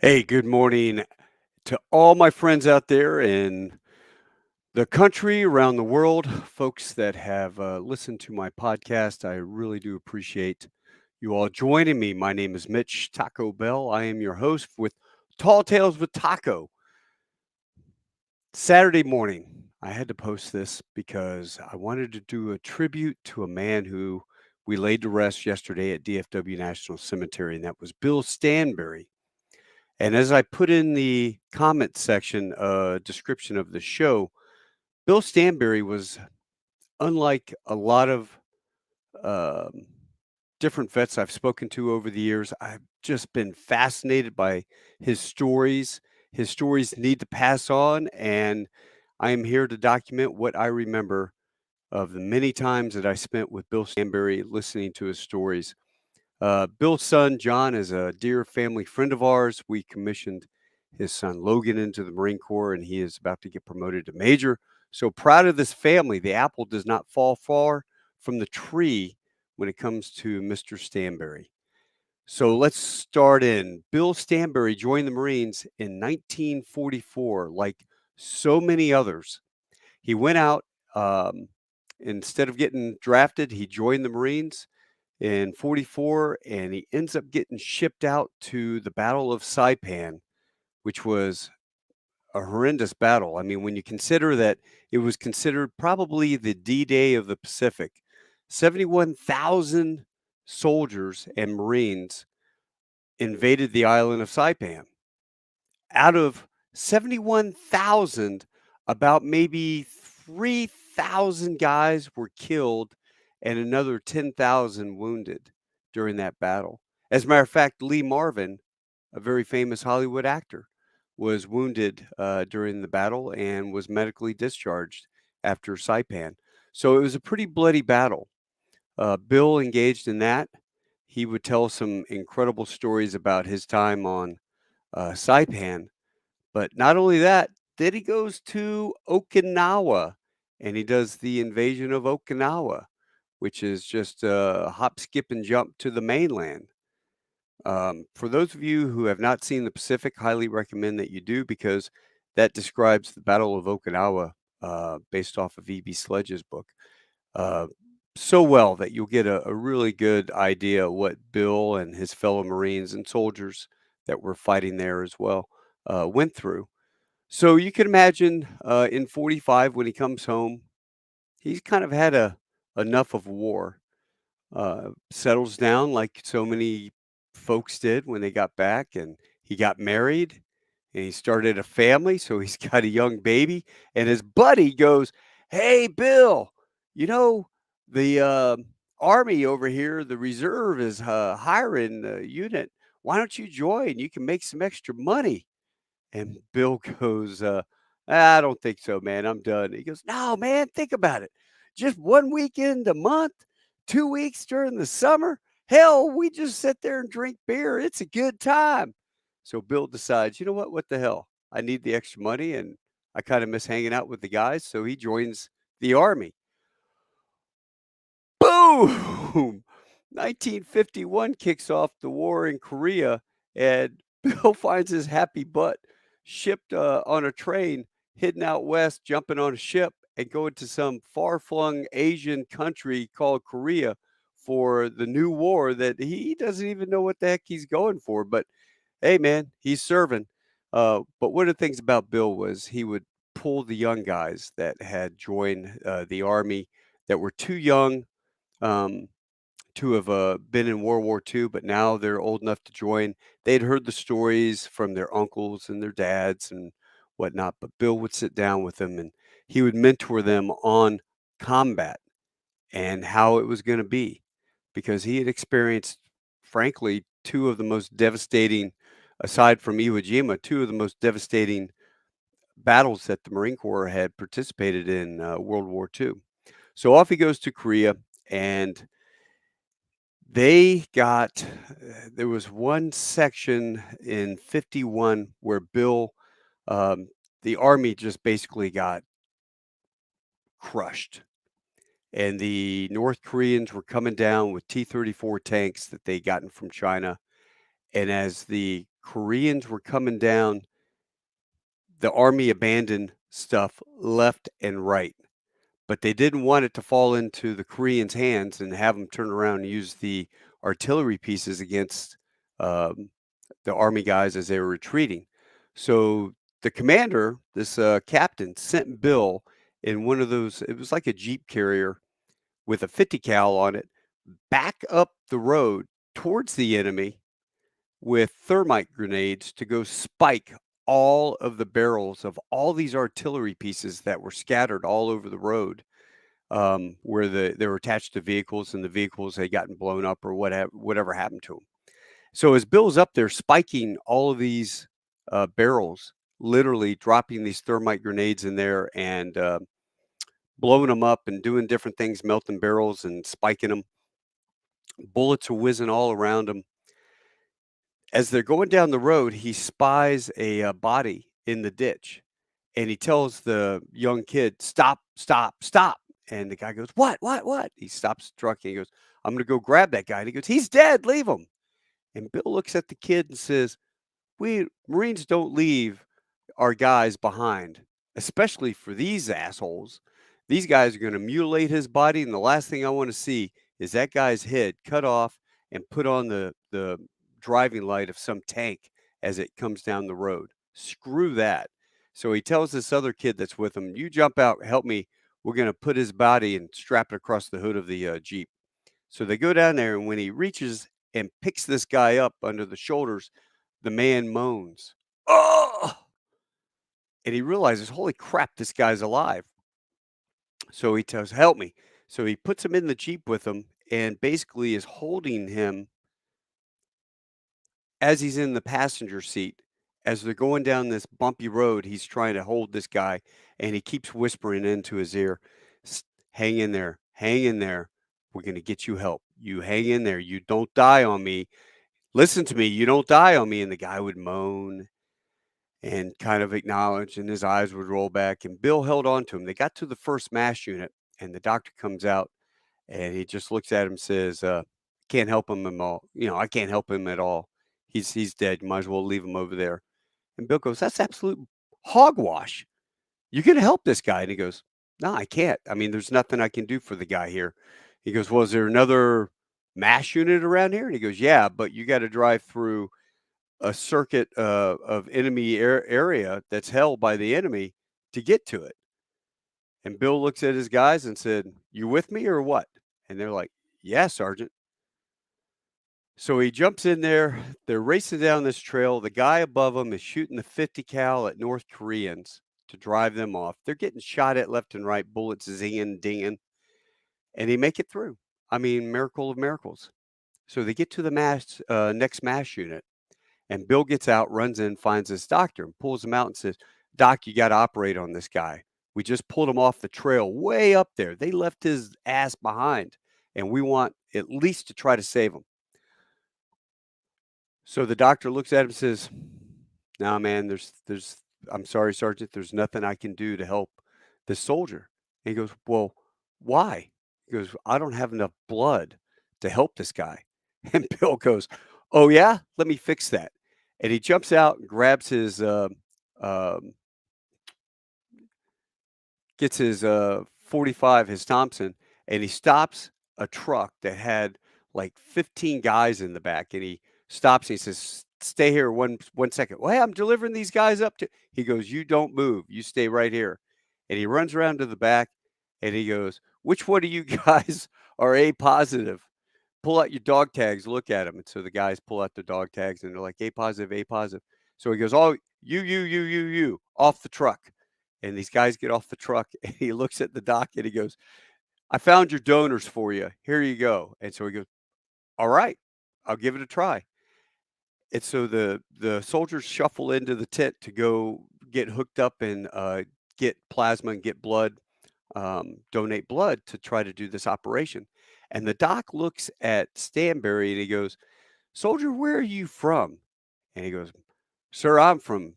Hey, good morning to all my friends out there in the country, around the world, folks that have listened to my podcast. I really do appreciate you all joining me. My name is Mitch Taco Bell. I am your host with Tall Tales with Taco. Saturday morning, I had to post this because I wanted to do a tribute to a man who we laid to rest yesterday at DFW National Cemetery, and that was Bill Stanbery. And as I put in the comment section description of the show, Bill Stanbery was unlike a lot of um, different vets I've spoken to over the years. I've just been fascinated by his stories. His stories need to pass on, and I am here to document what I remember of the many times that I spent with Bill Stanbery listening to his stories. Bill's son, John, is a dear family friend of ours. We commissioned his son, Logan, into the Marine Corps, and he is about to get promoted to major. So proud of this family. The apple does not fall far from the tree when it comes to Mr. Stanbery. So let's start in. Bill Stanbery joined the Marines in 1944, like so many others. He went out, um, instead of getting drafted, he joined the Marines in 44, and he ends up getting shipped out to the Battle of Saipan, which was a horrendous battle. I mean, when you consider that it was considered probably the D-Day of the Pacific, 71,000 soldiers and Marines invaded the island of Saipan. Out of 71,000, about maybe 3,000 guys were killed and another 10,000 wounded during that battle. As a matter of fact, Lee Marvin, a very famous Hollywood actor, was wounded during the battle and was medically discharged after Saipan. So it was a pretty bloody battle. Bill engaged in that. He would tell some incredible stories about his time on Saipan, but not only that, then he goes to Okinawa and he does the invasion of Okinawa, which is just a hop, skip, and jump to the mainland. For those of you who have not seen the Pacific, highly recommend that you do because that describes the Battle of Okinawa based off of E.B. Sledge's book uh, so well that you'll get a really good idea of what Bill and his fellow Marines and soldiers that were fighting there as well went through. So you can imagine in 45 when he comes home, he's kind of had enough of war. Settles down like so many folks did when they got back, and he got married and he started a family. So he's got a young baby, and his buddy goes, "Hey, Bill, you know the army over here, the reserve is hiring a unit. Why don't you join? You can make some extra money." And Bill goes, "I don't think so, man. I'm done." He goes, "No, man, think about it. Just 1 weekend a month, 2 weeks during the summer. Hell, we just sit there and drink beer. It's a good time." So Bill decides, you know what? What the hell? I need the extra money and I kind of miss hanging out with the guys. So he joins the army. Boom! 1951 kicks off the war in Korea, and Bill finds his happy butt shipped on a train, heading out west, jumping on a ship, and going to some far flung Asian country called Korea for the new war that he doesn't even know what the heck he's going for. But hey, man, he's serving. But one of the things about Bill was he would pull the young guys that had joined the army that were too young um, to have been in World War II, but now they're old enough to join. They'd heard the stories from their uncles and their dads and whatnot, but Bill would sit down with them and he would mentor them on combat and how it was going to be because he had experienced, frankly, two of the most devastating, aside from Iwo Jima, two of the most devastating battles that the Marine Corps had participated in World War II. So off he goes to Korea, and they got there was one section in 51 where Bill, the army just basically got crushed. And the North Koreans were coming down with T-34 tanks that they gotten from China. And as the Koreans were coming down. The Army abandoned stuff left and right, but they didn't want it to fall into the Koreans' hands and have them turn around and use the artillery pieces against um, the Army guys as they were retreating. So the commander, this captain, sent Bill in one of those, it was like a Jeep carrier with a 50 cal on it, back up the road towards the enemy with thermite grenades to go spike all of the barrels of all these artillery pieces that were scattered all over the road, where they were attached to vehicles, and the vehicles had gotten blown up or whatever happened to them. So as Bill's up there spiking all of these barrels, literally dropping these thermite grenades in there and blowing them up and doing different things, melting barrels and spiking them, bullets are whizzing all around him. As they're going down the road, he spies a body in the ditch, and he tells the young kid, "Stop, stop, stop." And the guy goes, "What, what, what?" He stops the truck and he goes, "I'm going to go grab that guy." And he goes, "He's dead. Leave him." And Bill looks at the kid and says, "We Marines don't leave our guys behind, especially for these assholes. These guys are going to mutilate his body, and the last thing I want to see is that guy's head cut off and put on the driving light of some tank as it comes down the road. Screw that." So he tells this other kid that's with him, "You jump out, help me. We're going to put his body and strap it across the hood of the Jeep." So they go down there, and when he reaches and picks this guy up under the shoulders, the man moans, "Oh!" And he realizes, "Holy crap, this guy's alive." So he tells, "Help me." So he puts him in the Jeep with him and basically is holding him as he's in the passenger seat. As they're going down this bumpy road, he's trying to hold this guy, and he keeps whispering into his ear, "Hang in there. Hang in there. We're going to get you help. You hang in there. You don't die on me. Listen to me. You don't die on me." And the guy would moan and kind of acknowledge, and his eyes would roll back. And Bill held on to him. They got to the first MASH unit, and the doctor comes out, and he just looks at him and says, "Can't help him at all. I can't help him at all. He's dead. You might as well leave him over there." And Bill goes, "That's absolute hogwash. You gonna help this guy?" And he goes, "No, I can't. I mean, there's nothing I can do for the guy here." He goes, "Well, is there another MASH unit around here?" And he goes, "Yeah, but you got to drive through a circuit of enemy area that's held by the enemy to get to it." And Bill looks at his guys and said, "You with me or what?" And they're like, "Yeah, Sergeant." So he jumps in there. They're racing down this trail. The guy above them is shooting the 50 cal at North Koreans to drive them off. They're getting shot at left and right, bullets zinging, dinging, and they make it through. I mean, miracle of miracles. So they get to the next MASH unit. And Bill gets out, runs in, finds his doctor, and pulls him out and says, "Doc, you got to operate on this guy. We just pulled him off the trail way up there. They left his ass behind, and we want at least to try to save him." So the doctor looks at him and says, "Nah, man, I'm sorry, Sergeant, there's nothing I can do to help this soldier." And he goes, "Well, why?" He goes, "I don't have enough blood to help this guy." And Bill goes, "Oh, yeah? Let me fix that." And he jumps out and grabs um, gets his 45, his Thompson, and he stops a truck that had like 15 guys in the back. And he stops and he says, "Stay here one second." "Well, hey, I'm delivering these guys up to—" He goes, "You don't move. You stay right here." And he runs around to the back and he goes, "Which one of you guys are A positive? Pull out your dog tags, look at them." And so the guys pull out their dog tags and they're like, "A positive, A positive." So he goes, "Oh, you, off the truck." And these guys get off the truck and he looks at the doc and he goes, "I found your donors for you. Here you go." And so he goes, "All right, I'll give it a try." And so the soldiers shuffle into the tent to go get hooked up and get plasma and get blood, donate blood to try to do this operation. And the doc looks at Stanbery and he goes, "Soldier, where are you from?" And he goes, "Sir, I'm from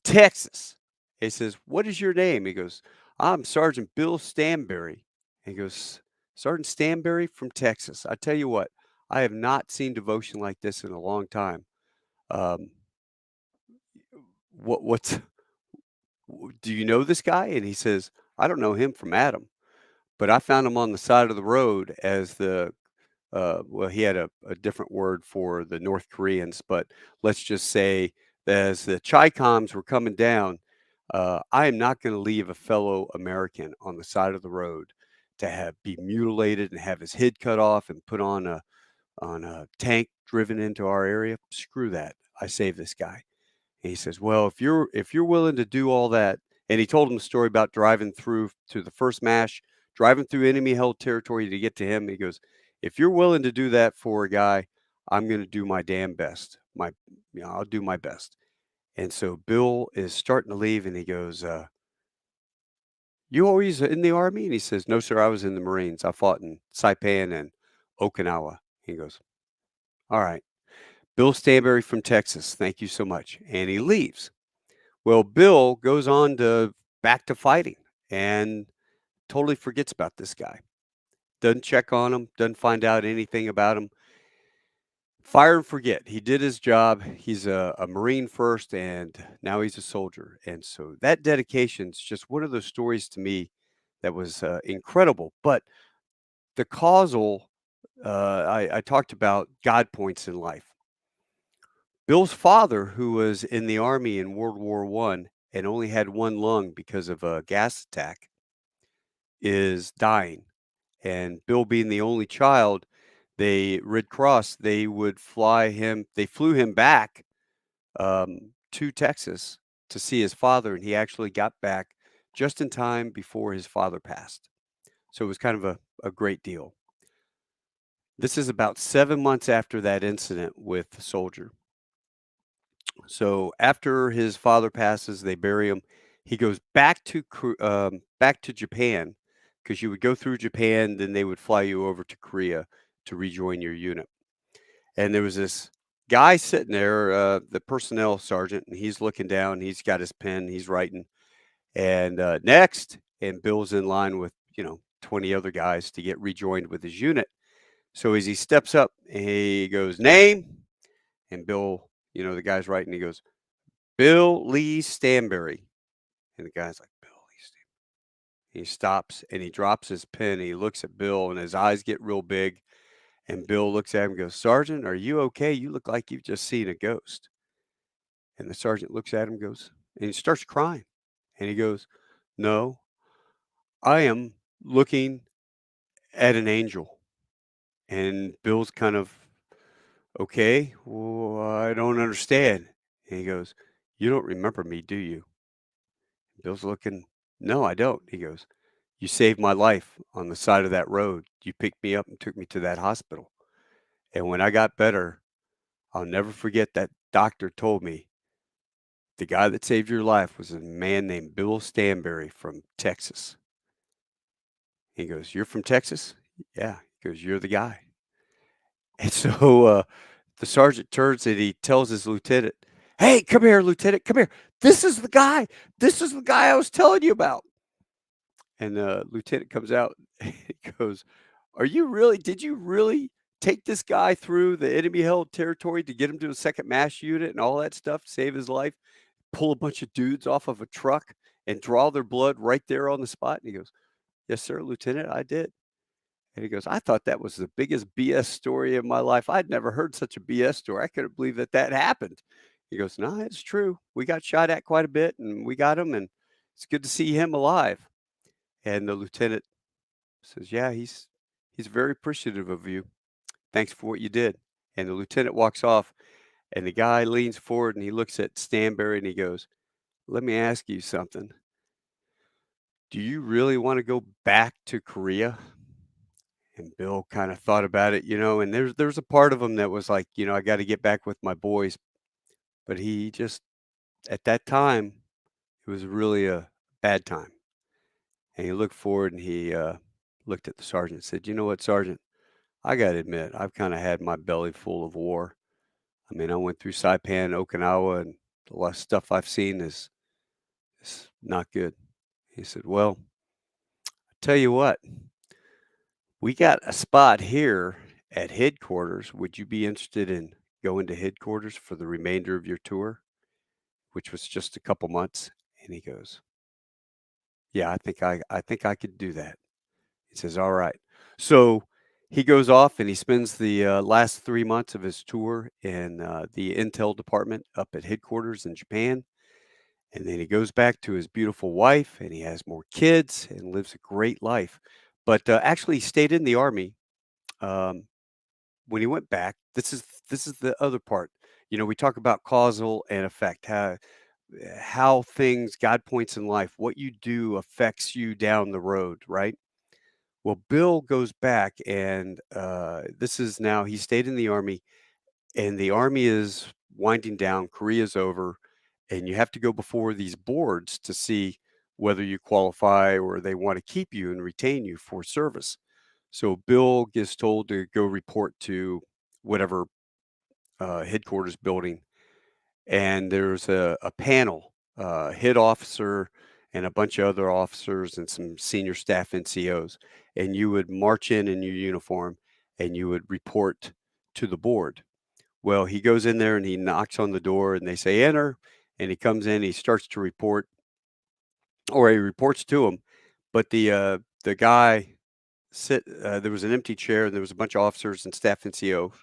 Texas." He says, "What is your name?" He goes, "I'm Sergeant Bill Stanbery." And he goes, "Sergeant Stanbery from Texas. I tell you what, I have not seen devotion like this in a long time. um, what's do you know this guy? And he says, I don't know him from Adam, but I found him on the side of the road as well, he had a different word for the North Koreans, but let's just say that as the Chi-Coms were coming down, I am not going to leave a fellow American on the side of the road to be mutilated and have his head cut off and put on a tank driven into our area. Screw that. I saved this guy. And he says, "Well, if you're willing to do all that," and he told him the story about driving through to the first MASH, driving through enemy held territory to get to him. He goes, "If you're willing to do that for a guy, I'm going to do my damn best. I'll do my best." And so Bill is starting to leave, and he goes, "You always in the army?" And he says, "No, sir. I was in the Marines. I fought in Saipan and Okinawa." He goes, "All right. Bill Stanbery from Texas. Thank you so much." And he leaves. Well, Bill goes on to back to fighting and totally forgets about this guy. Doesn't check on him, doesn't find out anything about him. Fire and forget. He did his job. He's a Marine first, and now he's a soldier. And so that dedication is just one of those stories to me that was incredible. But the causal, I talked about God points in life. Bill's father, who was in the army in World War I and only had one lung because of a gas attack, is dying. And Bill being the only child, Red Cross, they flew him back to Texas to see his father, and he actually got back just in time before his father passed. So it was kind of a great deal. This is about 7 months after that incident with the soldier. So after his father passes, they bury him. He goes back to Japan because you would go through Japan, then they would fly you over to Korea to rejoin your unit. And there was this guy sitting there, the personnel sergeant, and he's looking down. He's got his pen. He's writing. And next, and Bill's in line with 20 other guys to get rejoined with his unit. So as he steps up, he goes, "Name," and Bill, the guy's writing. He goes, "Bill Lee Stanbery." And the guy's like, "Bill Lee Stanbery." He stops and he drops his pen. He looks at Bill and his eyes get real big. And Bill looks at him and goes, "Sergeant, are you okay? You look like you've just seen a ghost." And the sergeant looks at him and goes, and he starts crying. And he goes, "No, I am looking at an angel." And Bill's kind of, "Okay, well, I don't understand." And he goes, "You don't remember me, do you?" Bill's looking, "No, I don't." He goes, "You saved my life on the side of that road. You picked me up and took me to that hospital. And when I got better, I'll never forget that doctor told me the guy that saved your life was a man named Bill Stanbery from Texas." He goes, "You're from Texas?" "Yeah." He goes, "You're the guy." And so the sergeant turns and he tells his lieutenant, "Hey, come here, lieutenant, come here. This is the guy. This is the guy I was telling you about." And the lieutenant comes out and he goes, did you really take this guy through the enemy held territory to get him to a second MASH unit and all that stuff to save his life? Pull a bunch of dudes off of a truck and draw their blood right there on the spot?" And he goes, "Yes, sir, Lieutenant, I did." And he goes, "I thought that was the biggest BS story of my life. I'd never heard such a BS story. I couldn't believe that happened." He goes, "No, it's true. We got shot at quite a bit and we got him, and it's good to see him alive." And the lieutenant says, "Yeah, he's very appreciative of you. Thanks for what you did." And the lieutenant walks off, and the guy leans forward and he looks at Stanbery and he goes, "Let me ask you something. Do you really want to go back to Korea?" And Bill kind of thought about it, and there's a part of him that was like, I got to get back with my boys. But he just, at that time, it was really a bad time. And he looked forward and he looked at the sergeant and said, "You know what, Sergeant? I got to admit, I've kind of had my belly full of war. I mean, I went through Saipan, Okinawa, and the last stuff I've seen is not good." He said, "Well, I tell you what, we got a spot here at headquarters. Would you be interested in go into headquarters for the remainder of your tour?" Which was just a couple months. And he goes, "Yeah, I think I could do that." He says, "All right." So he goes off and he spends the last 3 months of his tour in the intel department up at headquarters in Japan. And then he goes back to his beautiful wife and he has more kids and lives a great life. But actually, he stayed in the Army. Um, when he went back, this is the other part. We talk about causal and effect, how things, God points in life, what you do affects you down the road, right? Well, Bill goes back, and this is now he stayed in the Army, and the Army is winding down. Korea's over, and you have to go before these boards to see whether you qualify or they want to keep you and retain you for service. So Bill gets told to go report to whatever headquarters building, and there's a panel, head officer and a bunch of other officers and some senior staff NCOs, and you would march in your uniform and you would report to the board. Well, he goes in there and he knocks on the door and they say enter, and he comes in, he starts to report, or he reports to him, but the guy there was an empty chair and there was a bunch of officers and staff NCOs,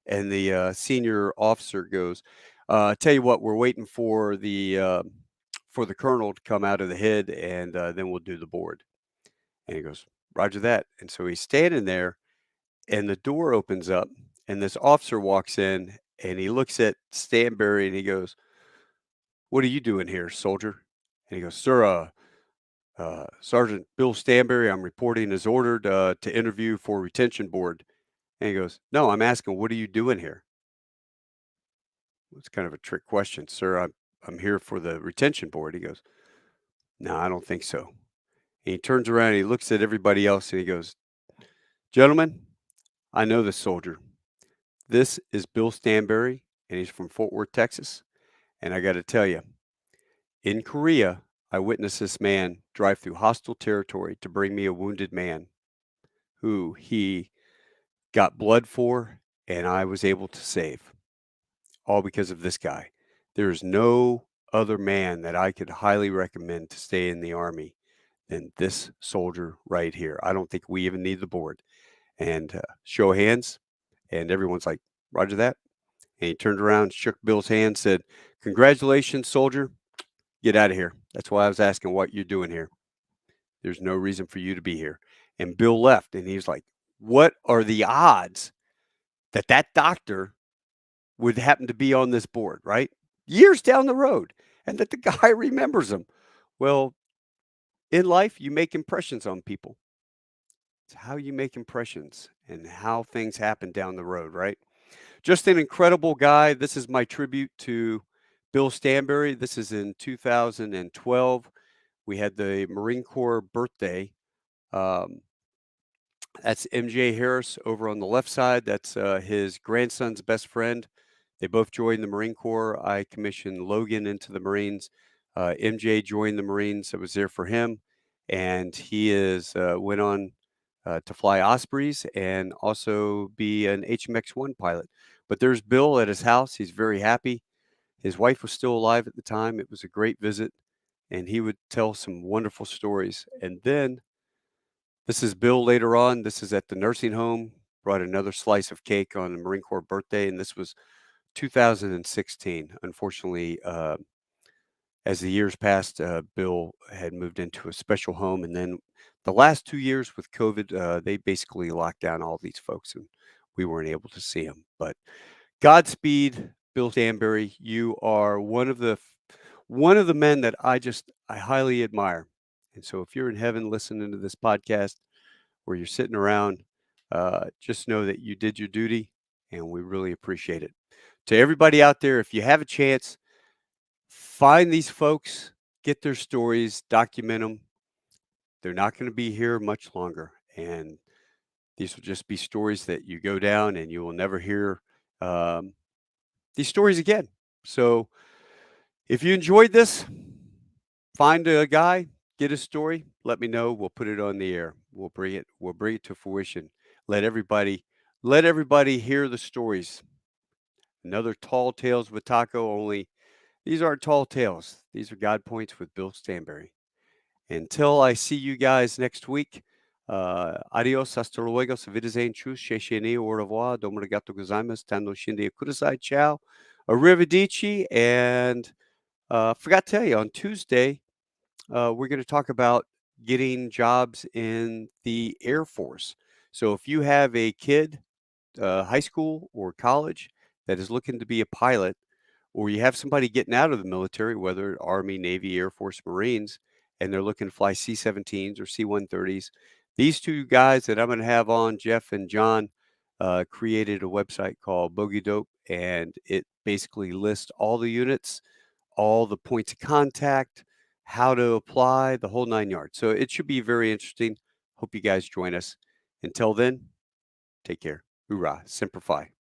and the senior officer goes, "Tell you what, we're waiting for the colonel to come out of the head, and then we'll do the board." And he goes, "Roger that." And so he's standing there, and the door opens up, and this officer walks in, and he looks at Stanbery, and he goes, "What are you doing here, soldier?" And he goes, "Sir, Sergeant Bill Stanbery, I'm reporting as ordered to interview for retention board." And he goes, "No, I'm asking, what are you doing here?" It's kind of a trick question. "Sir, I'm here for the retention board." He goes, "No, I don't think so." And he turns around and he looks at everybody else and he goes, "Gentlemen, I know this soldier. This is Bill Stanbery, and he's from Fort Worth, Texas. And I got to tell you, in Korea, I witnessed this man drive through hostile territory to bring me a wounded man who he got blood for, and I was able to save, all because of this guy. There is no other man that I could highly recommend to stay in the Army than this soldier right here. I don't think we even need the board." And show of hands, and everyone's like, "Roger that." And he turned around, shook Bill's hand, said, "Congratulations, soldier. Get out of here. That's why I was asking what you're doing here. There's no reason for you to be here." And Bill left, and he was like, "What are the odds that that doctor would happen to be on this board, right? Years down the road, and that the guy remembers him." Well, in life, you make impressions on people. It's how you make impressions and how things happen down the road, right? Just an incredible guy. This is my tribute to Bill Stanbery. This is in 2012. We had the Marine Corps birthday. Um, that's MJ Harris over on the left side. That's his grandson's best friend. They both joined the Marine Corps. I commissioned Logan into the Marines. MJ joined the Marines. I was there for him, and he is went on to fly Ospreys and also be an HMX-1 pilot. But there's Bill at his house. He's very happy. His wife was still alive at the time. It was a great visit, and he would tell some wonderful stories. And then this is Bill later on. This is at the nursing home. Brought another slice of cake on the Marine Corps birthday, and this was 2016. Unfortunately, as the years passed, Bill had moved into a special home, and then the last 2 years with COVID, they basically locked down all these folks, and we weren't able to see him. But Godspeed, Bill Stanbery. You are one of the men that I highly admire. And so, if you're in heaven listening to this podcast, or you're sitting around, just know that you did your duty, and we really appreciate it. To everybody out there, if you have a chance, find these folks, get their stories, document them. They're not going to be here much longer, and these will just be stories that you go down and you will never hear um, these stories again. So if you enjoyed this, find a guy, get a story, let me know. We'll put it on the air. We'll bring it to fruition. Let everybody hear the stories. Another Tall Tales with Taco, only these aren't tall tales. These are God Points with Bill Stanbery. Until I see you guys next week, adios, hasta luego, auf Wiedersehen, tschüss, shesheni, au revoir, domo arigato gozaimasu, tano shinde kudasai, ciao, arrivederci, and forgot to tell you, on Tuesday, we're going to talk about getting jobs in the Air Force. So if you have a kid, high school or college, that is looking to be a pilot, or you have somebody getting out of the military, whether Army, Navy, Air Force, Marines, and they're looking to fly C-17s or C-130s, these two guys that I'm going to have on, Jeff and John, created a website called Bogey Dope, and it basically lists all the units, all the points of contact, how to apply, the whole 9 yards. So it should be very interesting. Hope you guys join us. Until then, take care. Hoorah. Semper Fi.